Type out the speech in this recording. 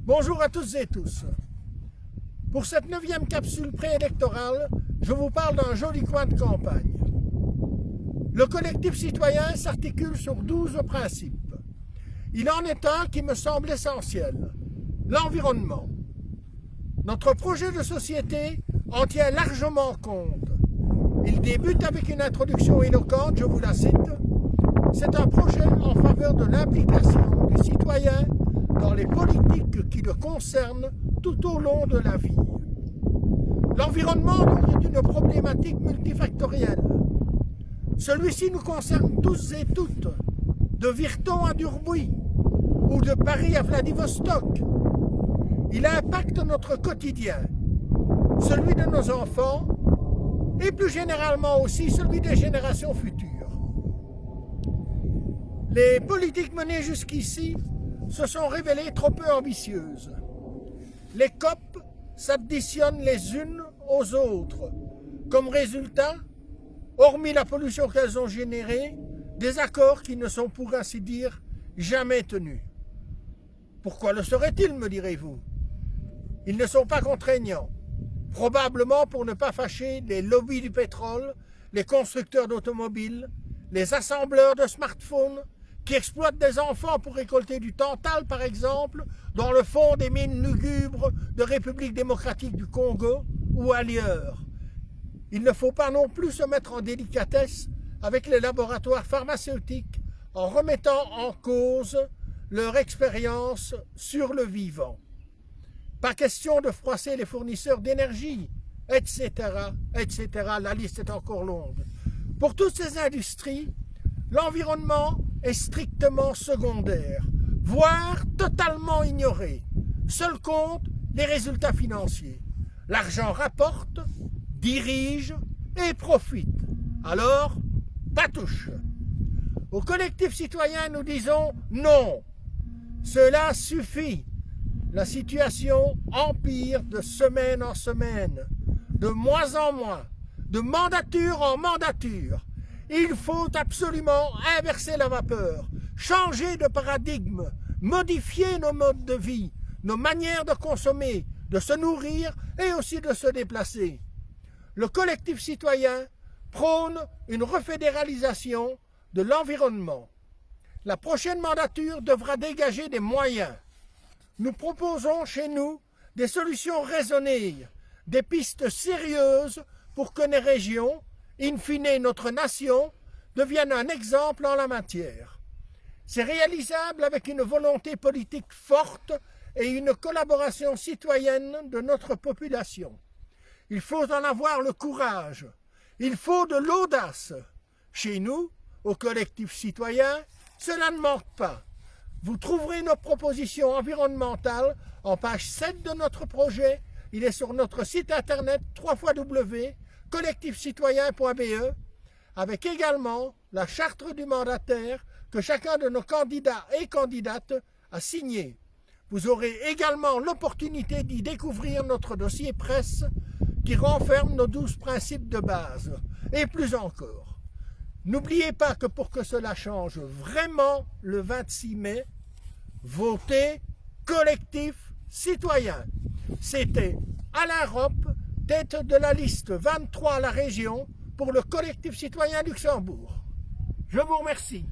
Bonjour à toutes et tous. Pour cette 9e capsule préélectorale, je vous parle d'un joli coin de campagne. Le collectif citoyen s'articule sur 12 principes. Il en est un qui me semble essentiel, l'environnement. Notre projet de société en tient largement compte. Il débute avec une introduction éloquente, je vous la cite. C'est un projet en faveur de l'implication du citoyen dans les politiques qui le concernent tout au long de la vie. L'environnement est une problématique multifactorielle. Celui-ci nous concerne tous et toutes, de Virton à Durbuy ou de Paris à Vladivostok. Il impacte notre quotidien, celui de nos enfants et plus généralement aussi celui des générations futures. Les politiques menées jusqu'ici se sont révélées trop peu ambitieuses. Les COP s'additionnent les unes aux autres. Comme résultat, hormis la pollution qu'elles ont générée, des accords qui ne sont pour ainsi dire jamais tenus. Pourquoi le seraient-ils, me direz-vous? Ils ne sont pas contraignants, probablement pour ne pas fâcher les lobbies du pétrole, les constructeurs d'automobiles, les assembleurs de smartphones, qui exploitent des enfants pour récolter du tantale, par exemple, dans le fond des mines lugubres de République démocratique du Congo ou ailleurs. Il ne faut pas non plus se mettre en délicatesse avec les laboratoires pharmaceutiques en remettant en cause leur expérience sur le vivant. Pas question de froisser les fournisseurs d'énergie, etc., etc. La liste est encore longue. Pour toutes ces industries, l'environnement est strictement secondaire, voire totalement ignoré. Seul compte les résultats financiers. L'argent rapporte, dirige et profite. Alors, pas touche. Au collectif citoyen, nous disons non. Cela suffit. La situation empire de semaine en semaine, de mois en mois, de mandature en mandature. Il faut absolument inverser la vapeur, changer de paradigme, modifier nos modes de vie, nos manières de consommer, de se nourrir et aussi de se déplacer. Le collectif citoyen prône une refédéralisation de l'environnement. La prochaine mandature devra dégager des moyens. Nous proposons chez nous des solutions raisonnées, des pistes sérieuses pour que les régions, in fine notre nation, devienne un exemple en la matière. C'est réalisable avec une volonté politique forte et une collaboration citoyenne de notre population. Il faut en avoir le courage, il faut de l'audace. Chez nous, au collectif citoyen, cela ne manque pas. Vous trouverez nos propositions environnementales en page 7 de notre projet. Il est sur notre site internet www.collectifcitoyen.be avec également la charte du mandataire que chacun de nos candidats et candidates a signée. Vous aurez également l'opportunité d'y découvrir notre dossier presse qui renferme nos 12 principes de base et plus encore. N'oubliez pas que pour que cela change vraiment le 26 mai, votez collectif citoyen. C'était Alain Roppe, tête de la liste 23 à la région pour le collectif citoyen Luxembourg. Je vous remercie.